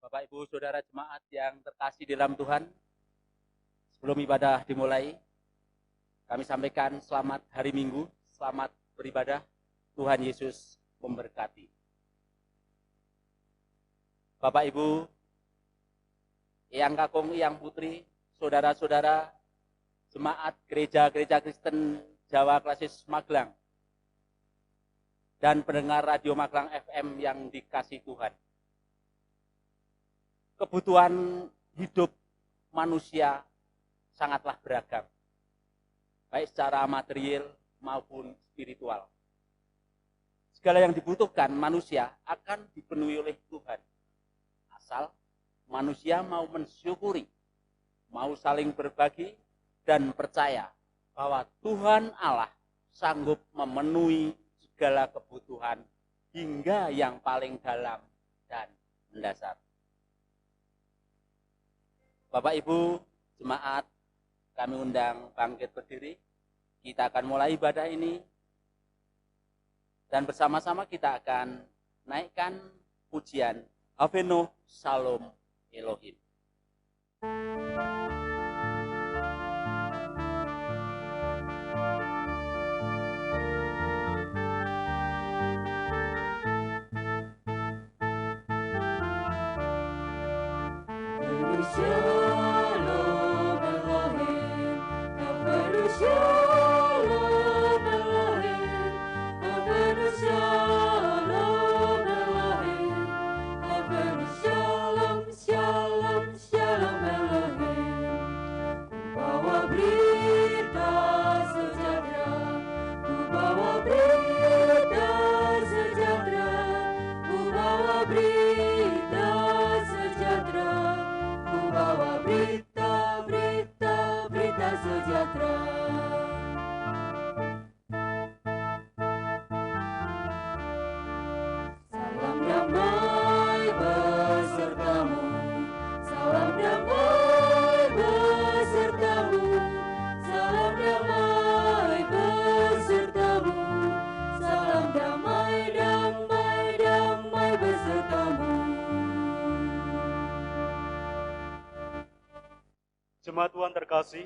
Bapak Ibu Saudara jemaat yang terkasih di dalam Tuhan, sebelum ibadah dimulai, kami sampaikan selamat hari Minggu, selamat beribadah, Tuhan Yesus memberkati. Bapak Ibu, Eyang Kakung, Eyang Putri, saudara-saudara jemaat gereja-gereja Kristen Jawa Klasis Magelang, dan pendengar Radio Magelang FM yang dikasihi Tuhan. Kebutuhan hidup manusia sangatlah beragam, baik secara material maupun spiritual. Segala yang dibutuhkan manusia akan dipenuhi oleh Tuhan, asal manusia mau mensyukuri, mau saling berbagi, dan percaya bahwa Tuhan Allah sanggup memenuhi segala kebutuhan hingga yang paling dalam dan mendasar. Bapak Ibu jemaat, kami undang bangkit berdiri. Kita akan mulai ibadah ini, dan bersama-sama kita akan naikkan pujian Avenu Shalom Elohim. Shalom Elohim, Avenu Shalom Elohim, Avenu Shalom Elohim, Avenu Shalom, Shalom, Shalom Elohim. Bawa berita sejahtera, bawa berita sejahtera, bawa berita sejahtera. Bawa berita, berita, berita sejahtera. Salam damai besertamu, salam damai besertamu, salam damai besertamu, salam damai, damai, damai besertamu. Jemaat Tuhan terkasih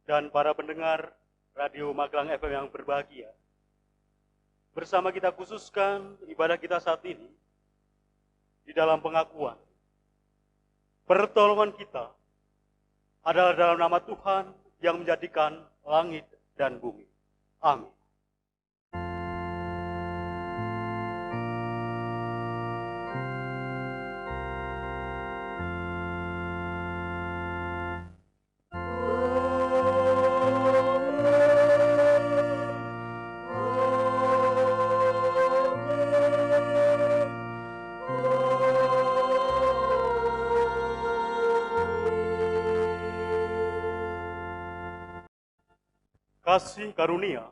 dan para pendengar Radio Magelang FM yang berbahagia, bersama kita khususkan ibadah kita saat ini di dalam pengakuan pertolongan kita adalah dalam nama Tuhan yang menjadikan langit dan bumi. Amin. Kasih karunia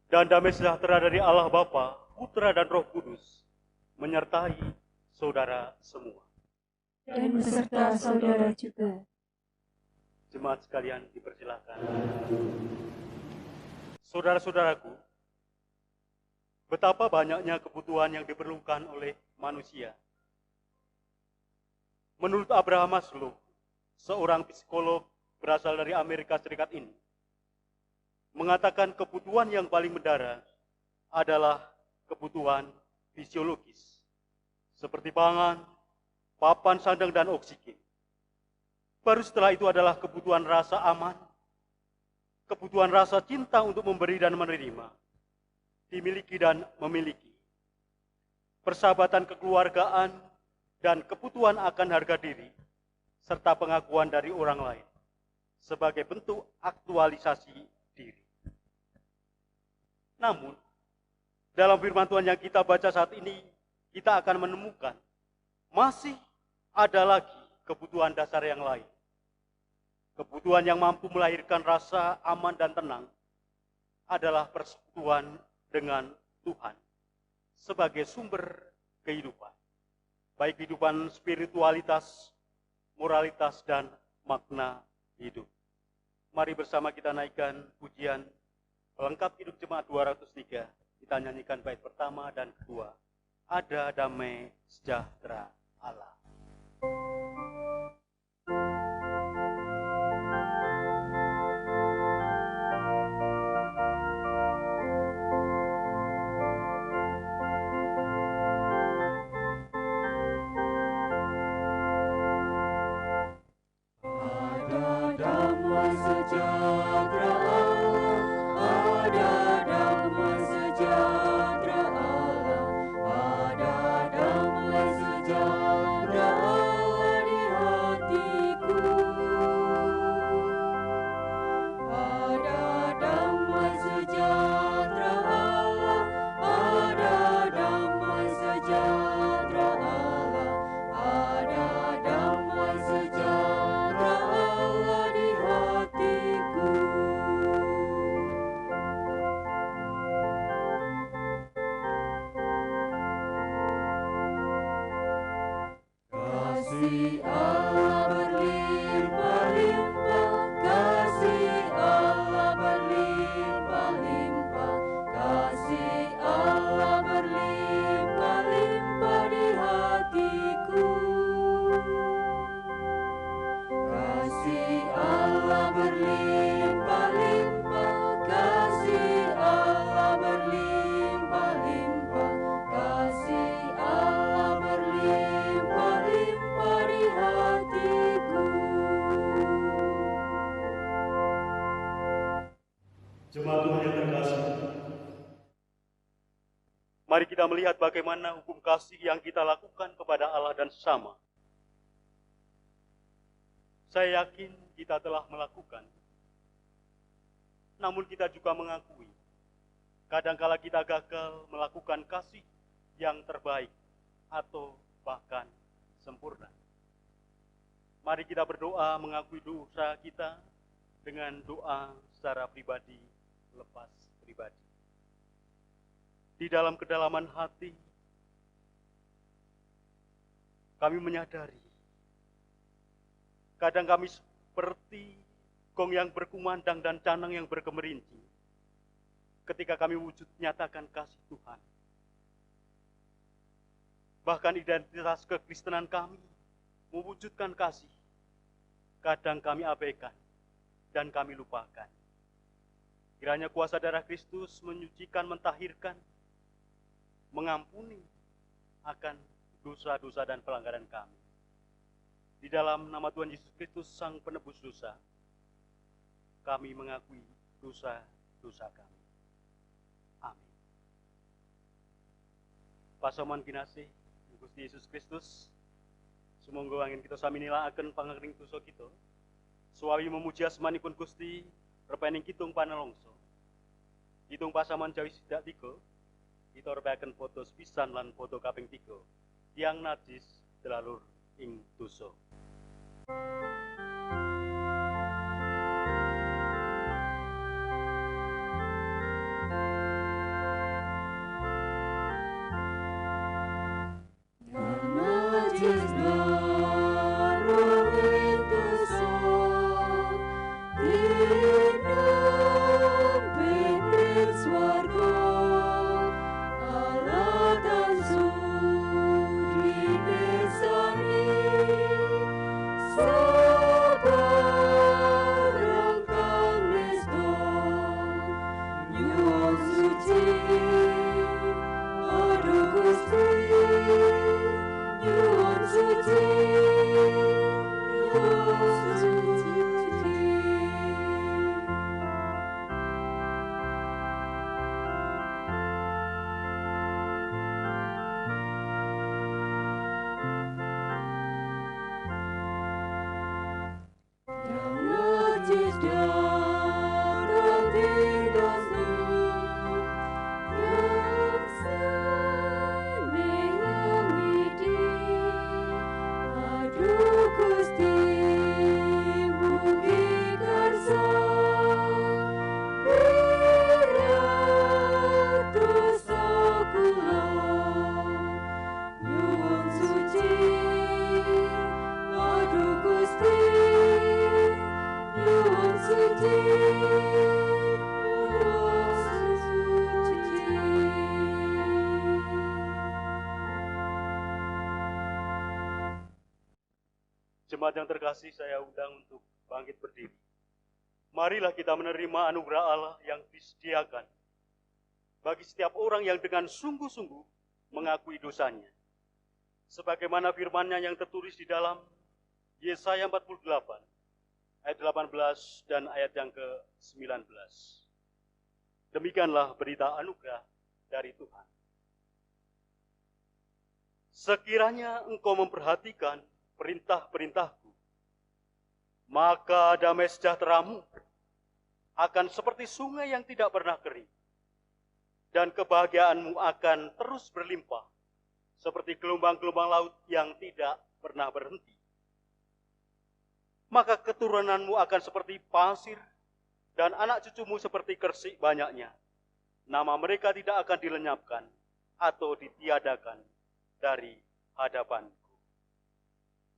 dan damai sejahtera dari Allah Bapa, Putra dan Roh Kudus menyertai saudara semua. Dan beserta saudara juga. Jemaat sekalian dipersilakan. Saudara-saudaraku, betapa banyaknya kebutuhan yang diperlukan oleh manusia. Menurut Abraham Maslow, seorang psikolog berasal dari Amerika Serikat ini, mengatakan kebutuhan yang paling mendara adalah kebutuhan fisiologis, seperti pangan, papan sandang, dan oksigen. Baru setelah itu adalah kebutuhan rasa aman, kebutuhan rasa cinta untuk memberi dan menerima, dimiliki dan memiliki, persahabatan kekeluargaan, dan kebutuhan akan harga diri, serta pengakuan dari orang lain sebagai bentuk aktualisasi diri. Namun, dalam firman Tuhan yang kita baca saat ini, kita akan menemukan masih ada lagi kebutuhan dasar yang lain. Kebutuhan yang mampu melahirkan rasa aman dan tenang adalah persekutuan dengan Tuhan sebagai sumber kehidupan, baik kehidupan spiritualitas, moralitas, dan makna hidup. Mari bersama kita naikkan pujian pelengkap hidup jemaat 203. Kita nyanyikan bait pertama dan kedua. Ada damai sejahtera Allah. Kasih Allah berlimpah-limpah, kasih Allah berlimpah-limpah, kasih Allah berlimpah-limpah di hatiku. Kasih Allah berlimpah-limpah, kasih Allah berlimpah-limpah, kasih Allah berlimpah-limpah di hatiku. Jemaat Tuhan yang terkasih, mari kita melihat bagaimana hukum kasih yang kita lakukan kepada Allah dan sesama. Saya yakin kita telah melakukan, namun kita juga mengakui, kadangkala kita gagal melakukan kasih yang terbaik atau bahkan sempurna. Mari kita berdoa mengakui dosa kita dengan doa secara pribadi, lepas pribadi. Di dalam kedalaman hati, kami menyadari kadang kami seperti gong yang berkumandang dan canang yang bergemerinci ketika kami wujud nyatakan kasih Tuhan. Bahkan identitas kekristenan kami mewujudkan kasih, kadang kami abaikan dan kami lupakan. Kiranya kuasa darah Kristus menyucikan, mentahirkan, mengampuni akan dosa-dosa dan pelanggaran kami. Di dalam nama Tuhan Yesus Kristus, Sang Penebus dosa, kami mengakui dosa-dosa kami. Amin. Pasaman kinasih Gusti Yesus Kristus, sumangga angin kita sami nilaaken pangering dosa kita, suawi memuji asmanipun Gusti, repening kitung panelongso. Kitung pasaman jawi sidak 3, kita repaken foto sepisan lan foto kaping 3, tiang najis delalur ing dosa. Jemaat yang terkasih, saya undang untuk bangkit berdiri. Marilah kita menerima anugerah Allah yang disediakan bagi setiap orang yang dengan sungguh-sungguh mengakui dosanya. Sebagaimana firman-Nya yang tertulis di dalam Yesaya 48, ayat 18 dan ayat yang ke-19. Demikianlah berita anugerah dari Tuhan. Sekiranya engkau memperhatikan perintah-perintahku, maka damai sejahteramu akan seperti sungai yang tidak pernah kering, dan kebahagiaanmu akan terus berlimpah, seperti gelombang-gelombang laut yang tidak pernah berhenti. Maka keturunanmu akan seperti pasir, dan anak cucumu seperti kersik banyaknya. Nama mereka tidak akan dilenyapkan atau ditiadakan dari hadapanku.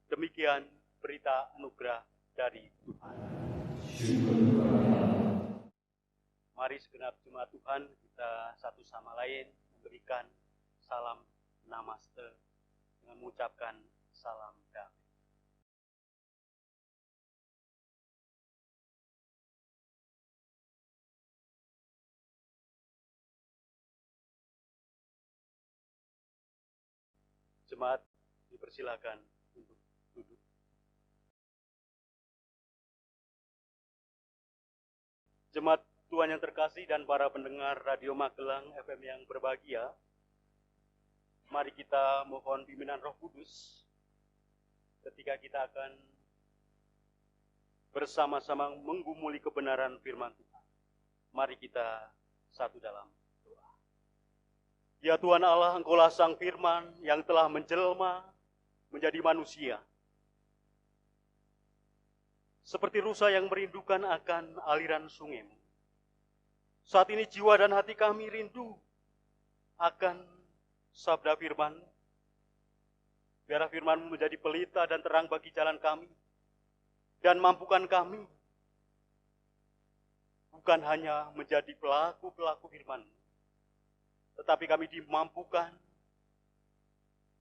Demikian berita anugerah dari Tuhan. Mari segenap jemaat Tuhan kita satu sama lain memberikan salam namaste dengan mengucapkan salam damai. Jemaat dipersilakan untuk duduk. Jemaat Tuhan yang terkasih dan para pendengar Radio Magelang FM yang berbahagia, mari kita mohon bimbingan Roh Kudus ketika kita akan bersama-sama menggumuli kebenaran firman Tuhan. Mari kita satu dalam doa. Ya Tuhan Allah, Engkaulah Sang Firman yang telah menjelma menjadi manusia. Seperti rusa yang merindukan akan aliran sungai-Mu. Saat ini jiwa dan hati kami rindu akan sabda firman. Biarlah firman-Mu menjadi pelita dan terang bagi jalan kami. Dan mampukan kami bukan hanya menjadi pelaku-pelaku firman-Mu, tetapi kami dimampukan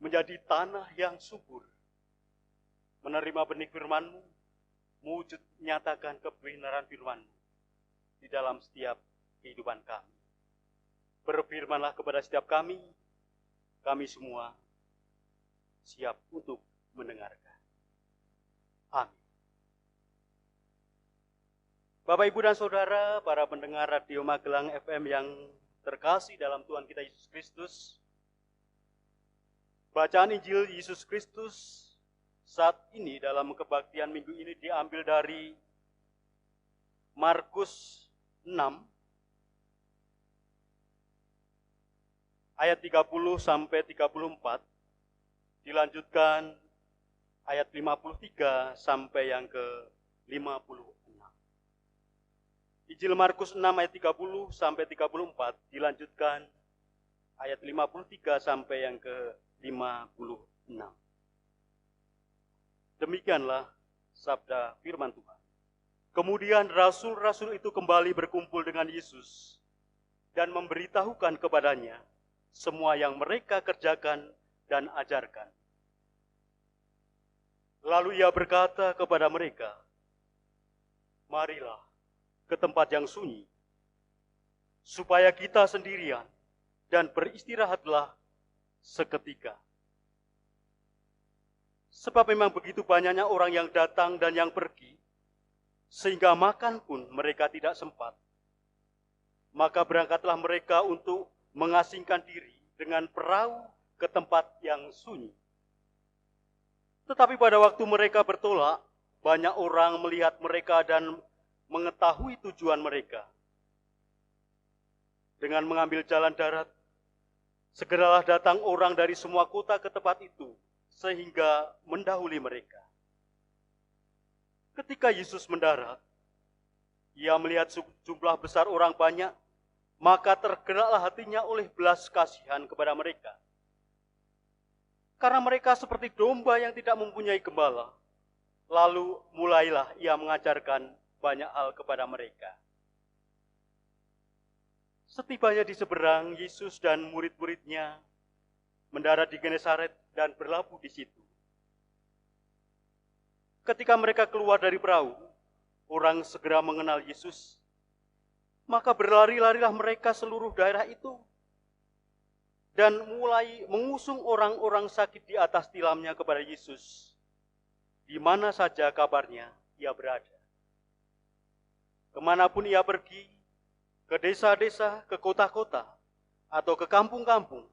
menjadi tanah yang subur, menerima benih firman-Mu, mewujud nyatakan kebenaran firman-Mu di dalam setiap kehidupan kami. Berfirmanlah kepada setiap kami semua siap untuk mendengarkan. Amin. Bapak, Ibu, dan Saudara, para pendengar Radio Magelang FM yang terkasih dalam Tuhan kita Yesus Kristus, bacaan Injil Yesus Kristus saat ini dalam kebaktian minggu ini diambil dari Markus 6 ayat 30 sampai 34, dilanjutkan ayat 53 sampai yang ke 56. Injil Markus 6 ayat 30 sampai 34, dilanjutkan ayat 53 sampai yang ke 56. Demikianlah sabda firman Tuhan. Kemudian rasul-rasul itu kembali berkumpul dengan Yesus dan memberitahukan kepadanya semua yang mereka kerjakan dan ajarkan. Lalu ia berkata kepada mereka, "Marilah ke tempat yang sunyi, supaya kita sendirian dan beristirahatlah seketika. Sebab memang begitu banyaknya orang yang datang dan yang pergi, sehingga makan pun mereka tidak sempat. Maka berangkatlah mereka untuk mengasingkan diri dengan perahu ke tempat yang sunyi. Tetapi pada waktu mereka bertolak, banyak orang melihat mereka dan mengetahui tujuan mereka. Dengan mengambil jalan darat, segeralah datang orang dari semua kota ke tempat itu, sehingga mendahului mereka. Ketika Yesus mendarat, ia melihat jumlah besar orang banyak, maka tergeraklah hatinya oleh belas kasihan kepada mereka. Karena mereka seperti domba yang tidak mempunyai gembala. Lalu mulailah ia mengajarkan banyak hal kepada mereka. Setibanya di seberang, Yesus dan murid-muridnya mendarat di Genesaret dan berlabuh di situ. Ketika mereka keluar dari perahu, orang segera mengenal Yesus. Maka berlari-larilah mereka seluruh daerah itu dan mulai mengusung orang-orang sakit di atas tilamnya kepada Yesus. Di mana saja kabarnya ia berada. Kemanapun ia pergi, ke desa-desa, ke kota-kota, atau ke kampung-kampung,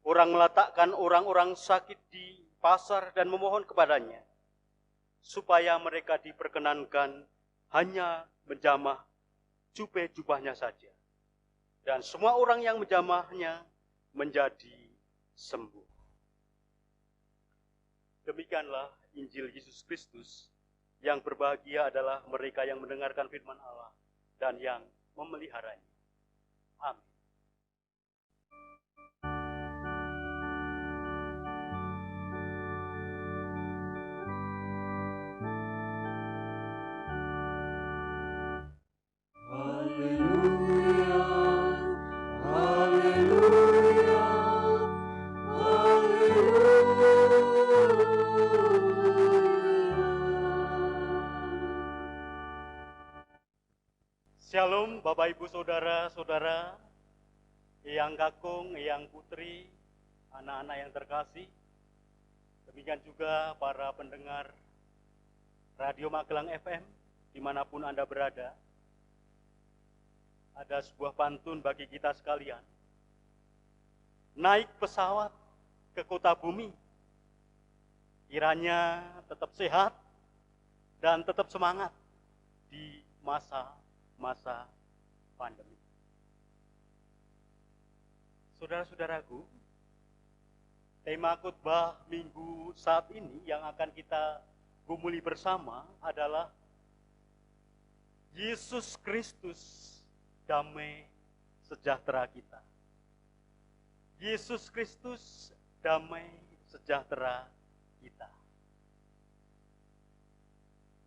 orang meletakkan orang-orang sakit di pasar dan memohon kepadanya, supaya mereka diperkenankan hanya menjamah jubah-jubahnya saja. Dan semua orang yang menjamahnya menjadi sembuh. Demikianlah Injil Yesus Kristus. Yang berbahagia adalah mereka yang mendengarkan firman Allah dan yang memeliharanya. Amin. Bapak Ibu Saudara-saudara, Eyang Kakung, Eyang Putri, anak-anak yang terkasih, demikian juga para pendengar Radio Magelang FM, dimanapun Anda berada. Ada sebuah pantun bagi kita sekalian. Naik pesawat ke kota bumi, kiranya tetap sehat dan tetap semangat di masa-masa pandemi. Saudara-saudaraku, tema khotbah minggu saat ini yang akan kita gumuli bersama adalah Yesus Kristus, damai sejahtera kita. Yesus Kristus, damai sejahtera kita.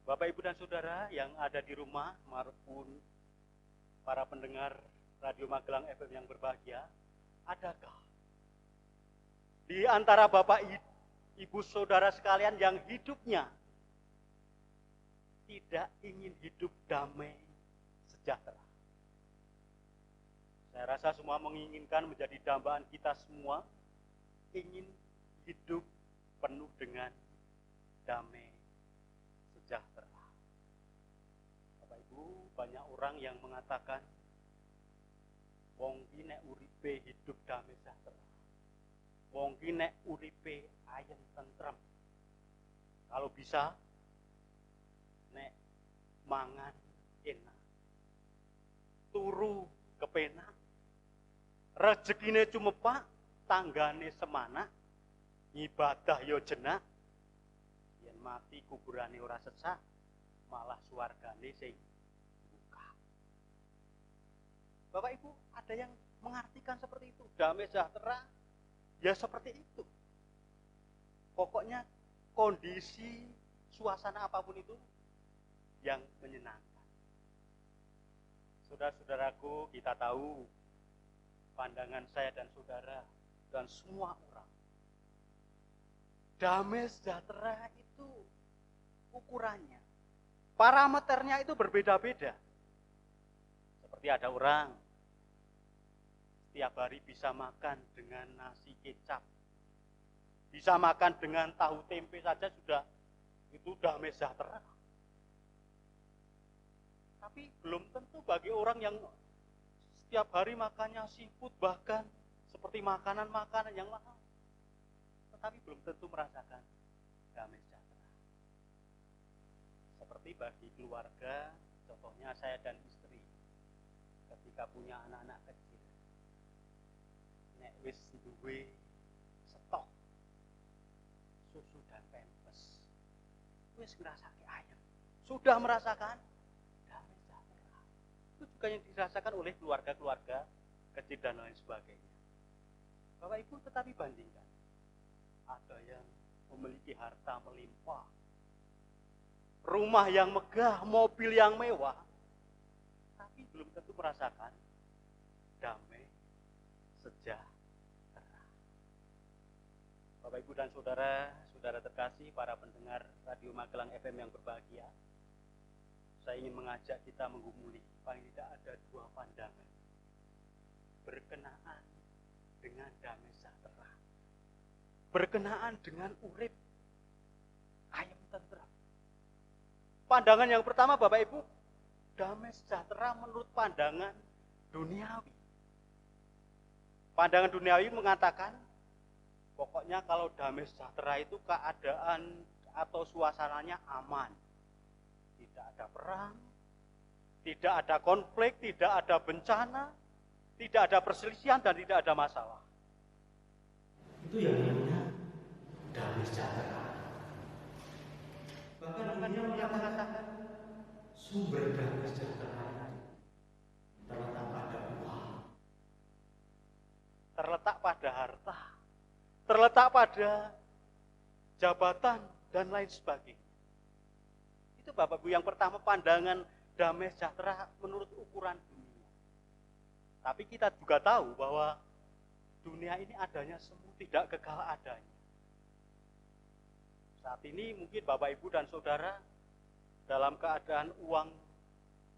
Bapak, Ibu, dan Saudara yang ada di rumah maupun para pendengar Radio Magelang FM yang berbahagia, adakah di antara Bapak, Ibu, Saudara sekalian yang hidupnya tidak ingin hidup damai sejahtera? Saya rasa semua menginginkan menjadi dambaan kita semua, ingin hidup penuh dengan damai sejahtera. Bapak Ibu, banyak orang yang mengatakan wong ki nek uripe hidup damai sejahtera. Wong ki nek uripe ayem tentrem. Kalau bisa nek mangan enak. Turu kepenak. Rezekine cumepak, tanggane semana, ibadah yo jenak. Yen mati kuburane ora sesak, malah swargane sing buka. Bapak Ibu, ada yang mengartikan seperti itu. Damai sejahtera ya seperti itu. Pokoknya kondisi suasana apapun itu yang menyenangkan. Saudara-saudaraku, kita tahu pandangan saya dan saudara dan semua orang, damai sejahtera itu ukurannya, parameternya itu berbeda-beda. Seperti ada orang setiap hari bisa makan dengan nasi kecap, bisa makan dengan tahu tempe saja sudah itu damai sejahtera. Tapi belum tentu bagi orang yang setiap hari makannya seafood, bahkan seperti makanan-makanan yang mahal, tetapi belum tentu merasakan damai sejahtera. Seperti bagi keluarga, contohnya saya dan istri, ketika punya anak-anak kecil, nek wis duwe stok susu dan pampers, wis ngrasake ayem, sudah merasakan damai sejahtera. Itu juga yang dirasakan oleh keluarga-keluarga kecil dan lain sebagainya. Bapak Ibu, tetapi bandingkan, ada yang memiliki harta melimpah, rumah yang megah, mobil yang mewah, tapi belum tentu merasakan damai sejahtera. Bapak Ibu dan saudara, saudara terkasih, para pendengar Radio Magelang FM yang berbahagia, saya ingin mengajak kita menggumuli, paling tidak ada dua pandangan berkenaan dengan damai sejahtera, berkenaan dengan urip ayem tentrem. Pandangan yang pertama, Bapak Ibu, damai sejahtera menurut pandangan duniawi. Pandangan duniawi mengatakan, pokoknya kalau damai sejahtera itu keadaan atau suasananya aman. Tidak ada perang, tidak ada konflik, tidak ada bencana, tidak ada perselisihan, dan tidak ada masalah. Itu yang namanya damai sejahtera. Bahkan dunia mengatakan sumber damai sejahtera terletak pada uang, Terletak pada harta, terletak pada jabatan, dan lain sebagainya. Itu Bapak Ibu yang pertama, pandangan damai sejahtera menurut ukuran dunia. Tapi kita juga tahu bahwa dunia ini adanya semu, tidak kekal adanya. Saat ini mungkin Bapak Ibu dan Saudara dalam keadaan uang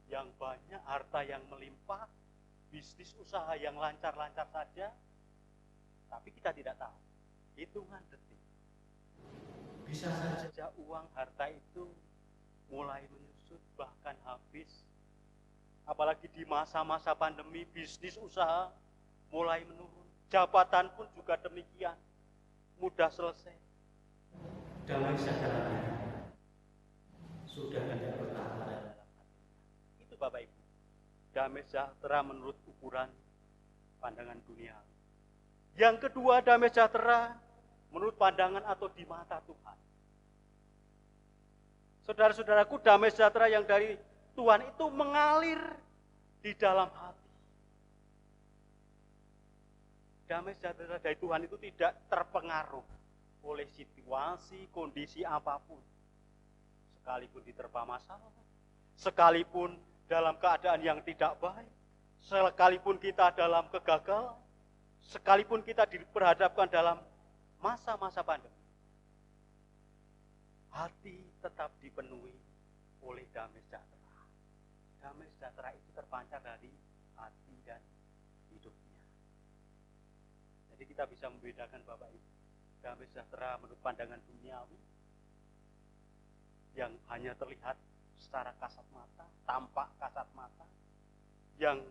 yang banyak, harta yang melimpah, bisnis usaha yang lancar-lancar saja, tapi kita tidak tahu. Hitungan detik, bisa saja uang harta itu mulai menyusut, bahkan habis. Apalagi di masa-masa pandemi, bisnis usaha mulai menurun. Jabatan pun juga demikian, mudah selesai. Damai sejahteranya sudah tidak bertambah. Itu Bapak Ibu, damai sejahtera menurut ukuran pandangan dunia. Yang kedua, damai sejahtera menurut pandangan atau di mata Tuhan. Saudara-saudaraku, damai sejahtera yang dari Tuhan itu mengalir di dalam hati. Damai sejahtera dari Tuhan itu tidak terpengaruh oleh situasi, kondisi apapun. Sekalipun diterpa masalah, sekalipun dalam keadaan yang tidak baik, sekalipun kita dalam kegagalan, sekalipun kita diperhadapkan dalam masa-masa pandemi, hati tetap dipenuhi oleh damai sejahtera. Damai sejahtera itu terpancar dari hati dan hidupnya. Jadi kita bisa membedakan Bapak Ibu, damai sejahtera menurut pandangan duniawi yang hanya terlihat secara kasat mata, tampak kasat mata, yang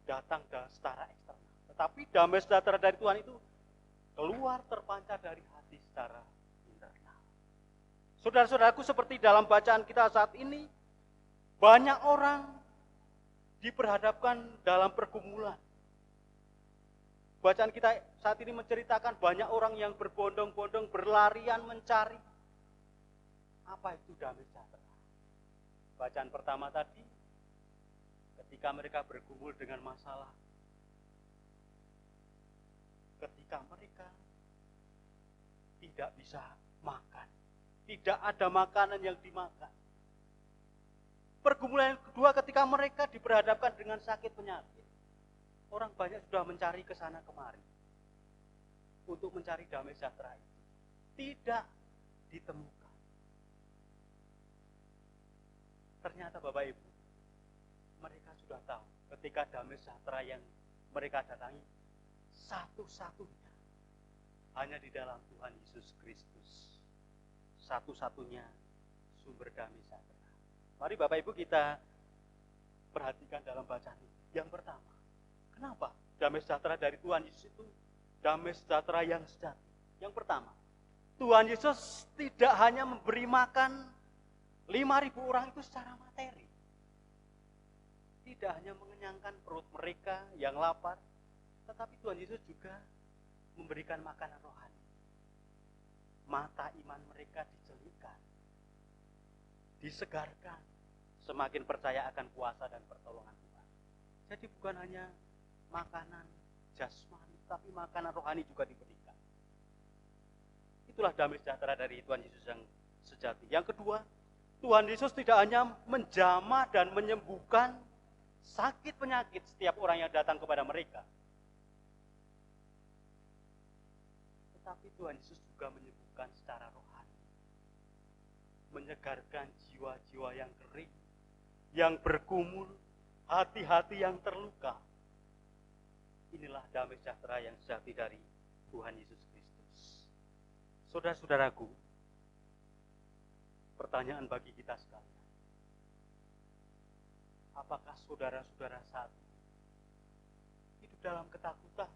datang secara eksternal. Tetapi damai sejahtera dari Tuhan itu keluar terpancar dari hati secara internal. Saudara-saudaraku, seperti dalam bacaan kita saat ini, banyak orang diperhadapkan dalam pergumulan. Bacaan kita saat ini menceritakan banyak orang yang berbondong-bondong berlarian mencari. Apa itu damai sejahtera? Bacaan pertama tadi, ketika mereka bergumul dengan masalah, ketika mereka tidak bisa makan, tidak ada makanan yang dimakan. Pergumulan yang kedua, ketika mereka diperhadapkan dengan sakit penyakit, orang banyak sudah mencari ke sana kemari untuk mencari damai sejahtera itu. Tidak ditemukan. Ternyata Bapak Ibu, mereka sudah tahu ketika damai sejahtera yang mereka datangi satu-satunya hanya di dalam Tuhan Yesus Kristus. Satu-satunya sumber damai sejahtera. Mari Bapak Ibu kita perhatikan dalam bacaan ini. Yang pertama, kenapa damai sejahtera dari Tuhan Yesus itu damai sejahtera yang sejati? Yang pertama, Tuhan Yesus tidak hanya memberi makan 5.000 orang itu secara materi. Tidak hanya mengenyangkan perut mereka yang lapar, tetapi Tuhan Yesus juga memberikan makanan rohani. Mata iman mereka dicelikkan, disegarkan, semakin percaya akan kuasa dan pertolongan Tuhan. Jadi bukan hanya makanan jasmani, tapi makanan rohani juga diberikan. Itulah damai sejahtera dari Tuhan Yesus yang sejati. Yang kedua, Tuhan Yesus tidak hanya menjamah dan menyembuhkan sakit penyakit setiap orang yang datang kepada mereka, tetapi Tuhan Yesus juga menyembuhkan secara rohani, menyegarkan jiwa-jiwa yang kering, yang bergumul, hati-hati yang terluka. Inilah damai sejahtera yang sejati dari Tuhan Yesus Kristus. Saudara-saudaraku, pertanyaan bagi kita sekalian, apakah saudara-saudara saat ini hidup dalam ketakutan,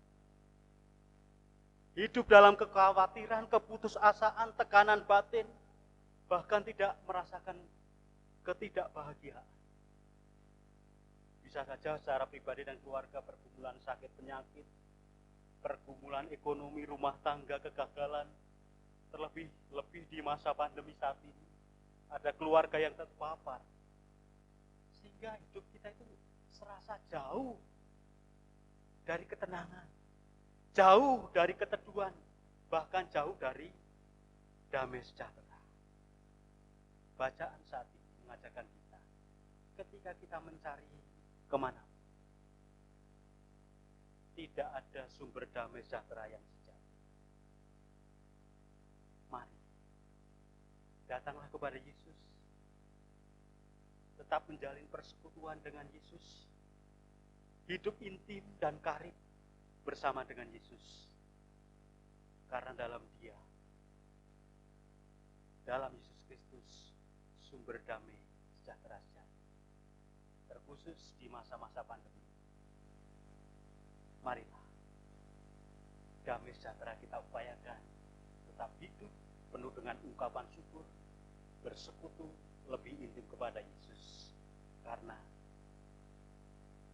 hidup dalam kekhawatiran, keputusasaan, tekanan batin, bahkan tidak merasakan ketidakbahagiaan? Bisa saja secara pribadi dan keluarga pergumulan sakit penyakit, pergumulan ekonomi, rumah tangga, kegagalan, terlebih di masa pandemi saat ini, ada keluarga yang terpapar, sehingga hidup kita itu serasa jauh dari ketenangan, jauh dari keteduhan, bahkan jauh dari damai sejahtera. Bacaan saat ini mengajarkan kita, ketika kita mencari kemana, tidak ada sumber damai sejahtera yang sejati. Mari, datanglah kepada Yesus. tetap menjalin persekutuan dengan Yesus, hidup intim dan karib bersama dengan Yesus. Karena dalam Dia, dalam Yesus Kristus, sumber damai sejahtera sejati, terkhusus di masa-masa pandemi. Marilah damai sejahtera kita upayakan tetap hidup penuh dengan ungkapan syukur, bersekutu lebih intim kepada Yesus. Karena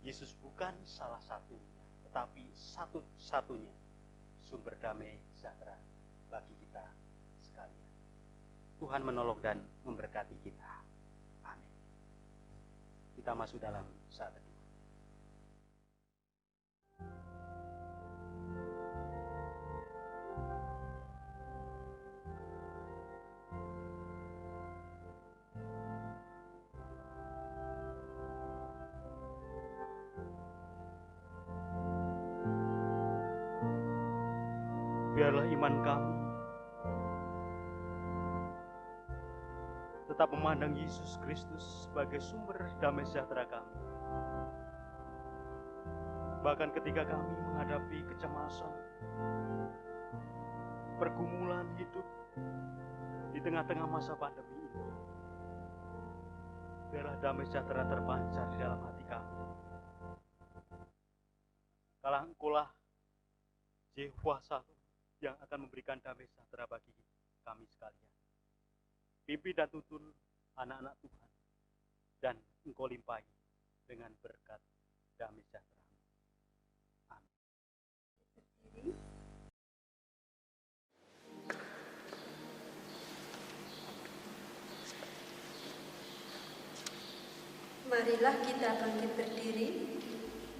Yesus bukan salah satunya, tetapi satu-satunya sumber damai sejahtera bagi kita sekalian. Tuhan menolong dan memberkati kita. Amin. Kita masuk dalam saat teduh. Biarlah iman kami tetap memandang Yesus Kristus sebagai sumber damai sejahtera kami. Bahkan ketika kami menghadapi kecemasan, pergumulan hidup di tengah-tengah masa pandemi ini, biarlah damai sejahtera terpancar di dalam hati kami. Kalau Engkaulah Yehova satu yang akan memberikan damai sejahtera bagi kami sekalian. Pimpin dan tuntun anak-anak Tuhan, dan Engkau limpahi dengan berkat damai sejahtera. Amin. Marilah kita bangkit berdiri,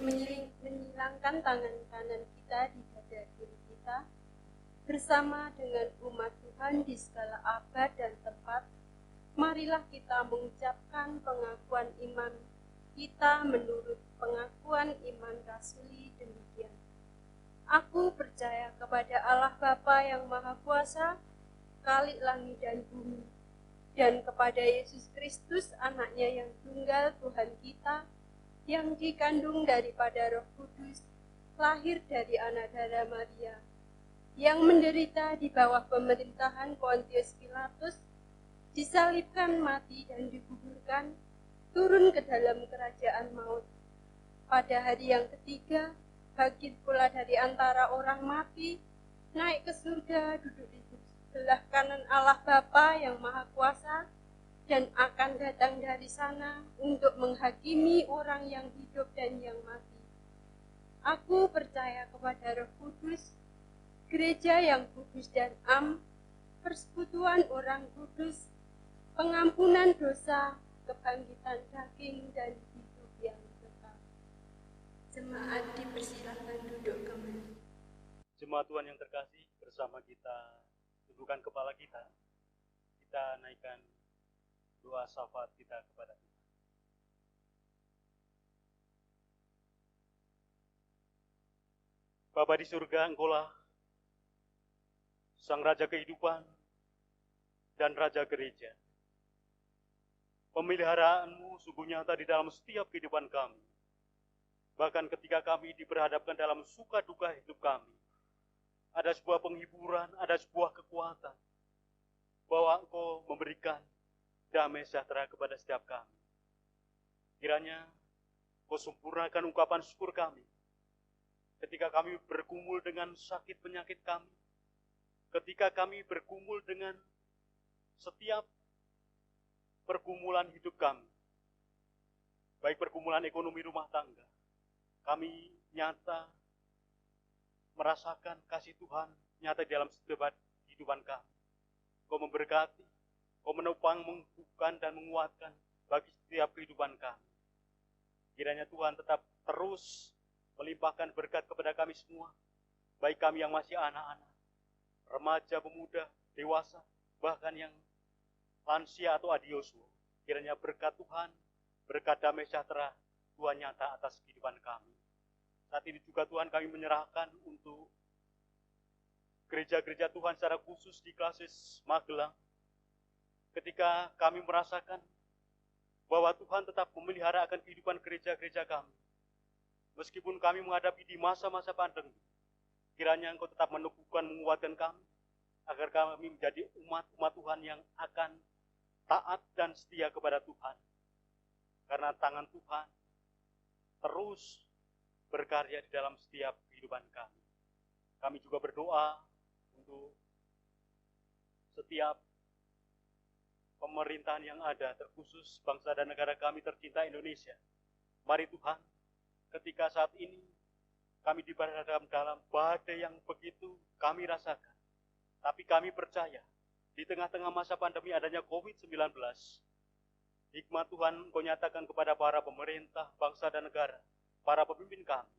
menyilangkan tangan kanan kita di dada kiri kita, bersama dengan umat Tuhan di segala abad dan tempat. Marilah kita mengucapkan pengakuan iman kita menurut pengakuan iman rasuli demikian. Aku percaya kepada Allah Bapa yang Maha Kuasa, Khalik langit dan bumi, dan kepada Yesus Kristus, anaknya yang tunggal Tuhan kita, yang dikandung daripada Roh Kudus, lahir dari anak darah Maria, yang menderita di bawah pemerintahan Pontius Pilatus, disalibkan, mati, dan dikuburkan, turun ke dalam kerajaan maut. Pada hari yang ketiga, bangkit pula dari antara orang mati, naik ke surga, duduk di sebelah kanan Allah Bapa yang Maha Kuasa, dan akan datang dari sana untuk menghakimi orang yang hidup dan yang mati. Aku percaya kepada Roh Kudus, gereja yang kudus dan am, persekutuan orang kudus, pengampunan dosa, kebangkitan daging, dan hidup yang kekal. Jemaat dipersilakan duduk kembali. Jemaat Tuhan yang terkasih, bersama kita tundukkan kepala kita, kita naikkan doa syafaat kita kepada Tuhan. Bapa di surga, Engkaulah Sang Raja kehidupan dan Raja gereja. Pemeliharaanmu sungguh nyata di dalam setiap kehidupan kami. Bahkan ketika kami diperhadapkan dalam suka duka hidup kami, ada sebuah penghiburan, ada sebuah kekuatan, bahwa Engkau memberikan damai sejahtera kepada setiap kami. Kiranya Engkau sempurnakan ungkapan syukur kami, ketika kami bergumul dengan sakit penyakit kami, ketika kami bergumul dengan setiap pergumulan hidup kami, baik pergumulan ekonomi rumah tangga, kami nyata merasakan kasih Tuhan nyata di dalam setiap kehidupan kami. Kau memberkati, Kau menopang, mengukuhkan, dan menguatkan bagi setiap kehidupan kami. Kiranya Tuhan tetap terus melimpahkan berkat kepada kami semua, baik kami yang masih anak-anak, remaja, pemuda, dewasa, bahkan yang lansia atau adioswa. Kiranya berkat Tuhan, berkat damai sejahtera Tuhan nyata atas kehidupan kami. Saat ini juga Tuhan kami menyerahkan untuk gereja-gereja Tuhan secara khusus di Klasis Magelang. Ketika kami merasakan bahwa Tuhan tetap memelihara akan kehidupan gereja-gereja kami. Meskipun kami menghadapi di masa-masa pandemi, kiranya Engkau tetap meneguhkan, menguatkan kami, agar kami menjadi umat-umat Tuhan yang akan taat dan setia kepada Tuhan. Karena tangan Tuhan terus berkarya di dalam setiap kehidupan kami. Kami juga berdoa untuk setiap pemerintahan yang ada, terkhusus bangsa dan negara kami tercinta Indonesia. Mari Tuhan, ketika saat ini kami diberhadapkan dalam badai yang begitu kami rasakan, tapi kami percaya di tengah-tengah masa pandemi adanya COVID-19, hikmat Tuhan Kau nyatakan kepada para pemerintah, bangsa dan negara, para pemimpin kami,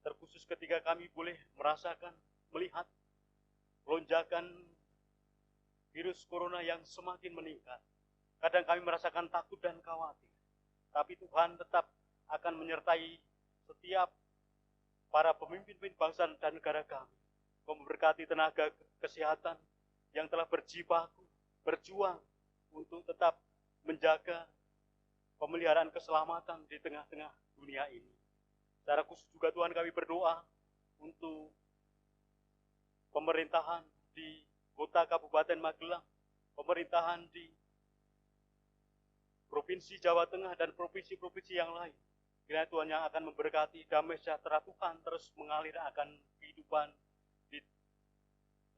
terkhusus ketika kami boleh merasakan, melihat lonjakan virus corona yang semakin meningkat. Kadang kami merasakan takut dan khawatir. Tapi Tuhan tetap akan menyertai setiap para pemimpin bangsa dan negara kami. Memberkati tenaga kesehatan yang telah berjibaku, berjuang untuk tetap menjaga pemeliharaan keselamatan di tengah-tengah dunia ini. Secara khusus juga Tuhan kami berdoa untuk pemerintahan di Kota Kabupaten Magelang, pemerintahan di Provinsi Jawa Tengah dan provinsi-provinsi yang lain. Kiranya Tuhan yang akan memberkati, damai sejahtera Tuhan terus mengalir akan kehidupan di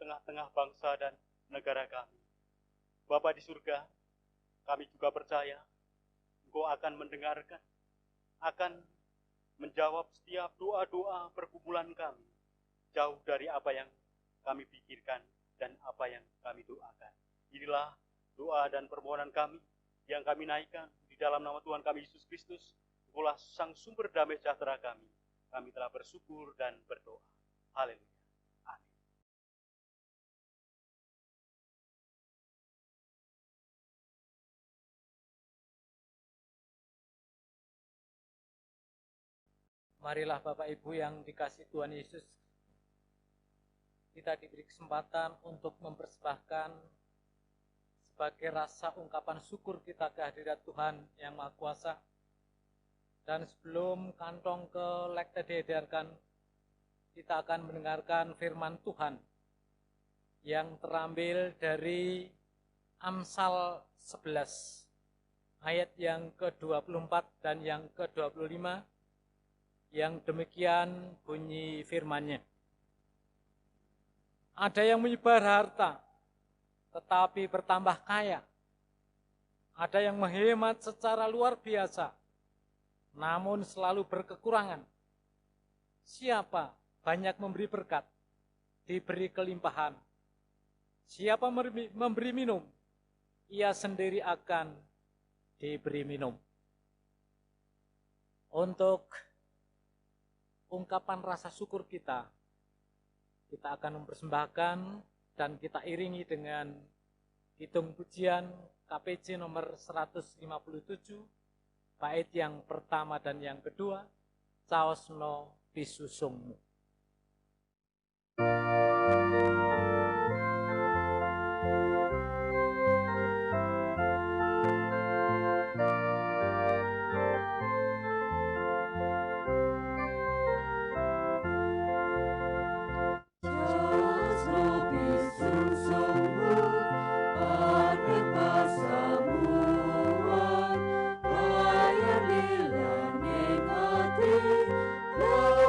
tengah-tengah bangsa dan negara kami. Bapa di surga, kami juga percaya Engkau akan mendengarkan, akan menjawab setiap doa-doa pergumulan kami, jauh dari apa yang kami pikirkan dan apa yang kami doakan. Inilah doa dan permohonan kami yang kami naikkan di dalam nama Tuhan kami Yesus Kristus. Engkaulah sang sumber damai sejahtera kami. Kami telah bersyukur dan berdoa. Haleluya. Amin. Marilah Bapak Ibu yang dikasihi Tuhan Yesus, kita diberi kesempatan untuk mempersembahkan sebagai rasa ungkapan syukur kita kehadirat Tuhan yang Maha Kuasa. Dan sebelum kantong kelekta diedarkan, kita akan mendengarkan firman Tuhan yang terambil dari Amsal 11 ayat yang ke-24 dan yang ke-25, yang demikian bunyi firman-Nya. Ada yang menyebar harta, tetapi bertambah kaya. Ada yang menghemat secara luar biasa, namun selalu berkekurangan. Siapa banyak memberi berkat, diberi kelimpahan. Siapa memberi minum, ia sendiri akan diberi minum. Untuk ungkapan rasa syukur kita akan mempersembahkan dan kita iringi dengan hitung pujian KPJ nomor 157, bait yang pertama dan yang kedua, Caosno Pisusungmu.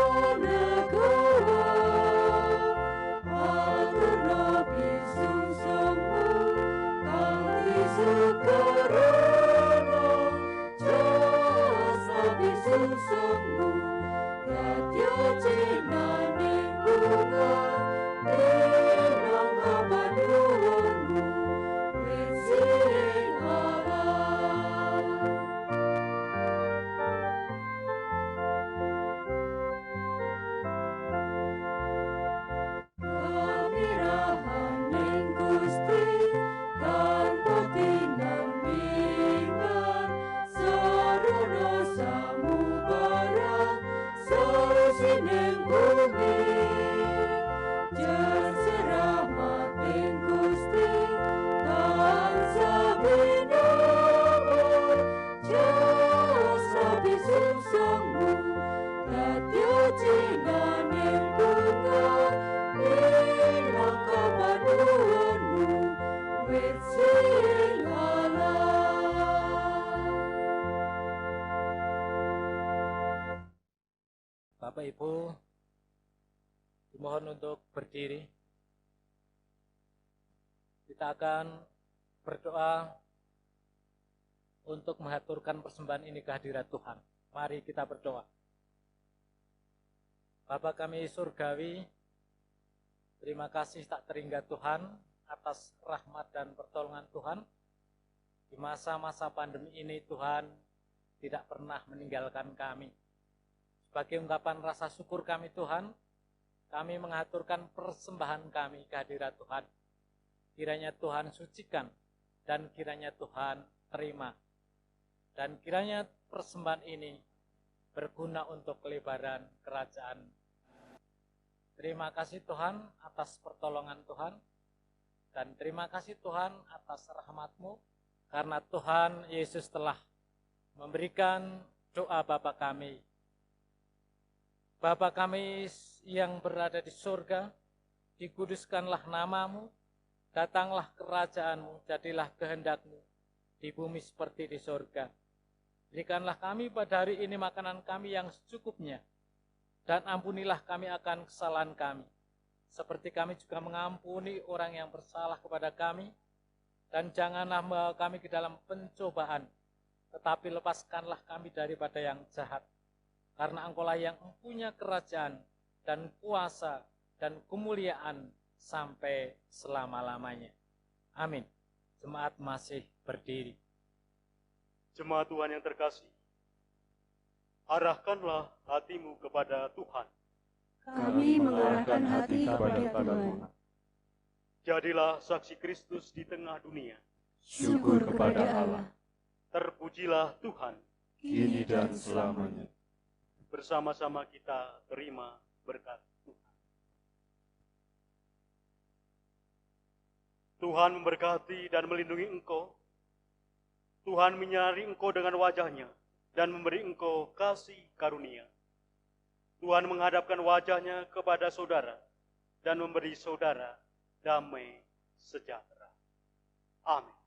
Kau negara Wit sing Allah. Bapak Ibu, dimohon untuk berdiri. Kita akan berdoa untuk mengaturkan persembahan ini ke hadirat Tuhan. Mari kita berdoa. Bapa kami surgawi, terima kasih tak terhingga Tuhan atas rahmat dan pertolongan Tuhan. Di masa-masa pandemi ini Tuhan tidak pernah meninggalkan kami. Sebagai ungkapan rasa syukur kami Tuhan, kami mengaturkan persembahan kami ke hadirat Tuhan. Kiranya Tuhan sucikan dan kiranya Tuhan terima. Dan kiranya persembahan ini berguna untuk kelebaran kerajaan. Terima kasih Tuhan atas pertolongan Tuhan. Dan terima kasih Tuhan atas rahmat-Mu. Karena Tuhan Yesus telah memberikan doa Bapa kami. Bapa kami yang berada di surga, dikuduskanlah nama-Mu, datanglah kerajaan-Mu, jadilah kehendak-Mu di bumi seperti di surga. Berikanlah kami pada hari ini makanan kami yang secukupnya, dan ampunilah kami akan kesalahan kami, seperti kami juga mengampuni orang yang bersalah kepada kami, dan janganlah membawa kami ke dalam pencobaan, tetapi lepaskanlah kami daripada yang jahat. Karena Engkau-lah yang mempunyai kerajaan dan kuasa dan kemuliaan sampai selama-lamanya. Amin. Jemaat masih berdiri. Jemaat Tuhan yang terkasih, arahkanlah hatimu kepada Tuhan. Kami mengarahkan hati kepada Tuhan. Jadilah saksi Kristus di tengah dunia. Syukur kepada Allah. Terpujilah Tuhan. Kini dan selamanya. Bersama-sama kita terima berkat Tuhan. Tuhan memberkati dan melindungi engkau. Tuhan menyinari engkau dengan wajah-Nya dan memberi engkau kasih karunia. Tuhan menghadapkan wajah-Nya kepada saudara dan memberi saudara damai sejahtera. Amin.